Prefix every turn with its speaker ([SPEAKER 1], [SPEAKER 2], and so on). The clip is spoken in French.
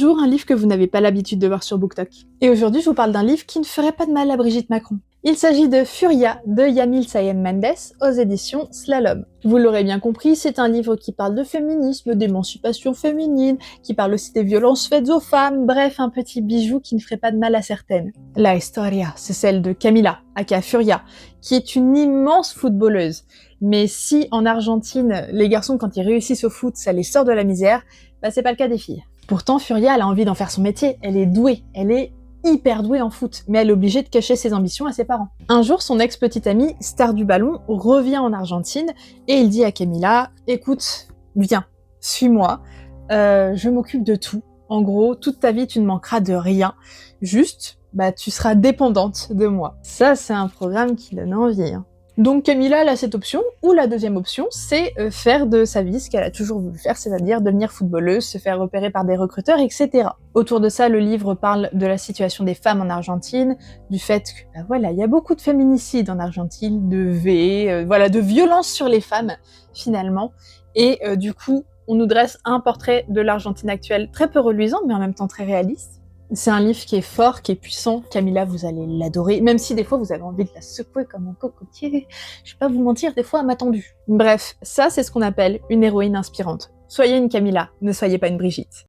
[SPEAKER 1] Bonjour, un livre que vous n'avez pas l'habitude de voir sur BookTok. Et aujourd'hui, je vous parle d'un livre qui ne ferait pas de mal à Brigitte Macron. Il s'agit de Furia de Yamil Sayem Mendes aux éditions Slalom. Vous l'aurez bien compris, c'est un livre qui parle de féminisme, d'émancipation féminine, qui parle aussi des violences faites aux femmes, bref, un petit bijou qui ne ferait pas de mal à certaines. La historia, c'est celle de Camila, aka Furia, qui est une immense footballeuse. Mais si en Argentine, les garçons quand ils réussissent au foot, ça les sort de la misère, bah c'est pas le cas des filles. Pourtant, Furia, elle a envie d'en faire son métier, elle est douée, elle est hyper douée en foot, mais elle est obligée de cacher ses ambitions à ses parents. Un jour, son ex-petite amie, star du ballon, revient en Argentine et il dit à Camila « Écoute, viens, suis-moi, je m'occupe de tout. En gros, toute ta vie, tu ne manqueras de rien. Juste, tu seras dépendante de moi. » Ça, c'est un programme qui donne envie, hein. Donc Camila, elle a cette option, ou la deuxième option, c'est faire de sa vie ce qu'elle a toujours voulu faire, c'est-à-dire devenir footballeuse, se faire repérer par des recruteurs, etc. Autour de ça, le livre parle de la situation des femmes en Argentine, du fait que, voilà, il y a beaucoup de féminicides en Argentine, de violences sur les femmes, finalement, et du coup, on nous dresse un portrait de l'Argentine actuelle très peu reluisant, mais en même temps très réaliste. C'est un livre qui est fort, qui est puissant. Camila, vous allez l'adorer, même si des fois vous avez envie de la secouer comme un cocotier. Je vais pas vous mentir, des fois elle m'a tendu. Bref, ça c'est ce qu'on appelle une héroïne inspirante. Soyez une Camila, ne soyez pas une Brigitte.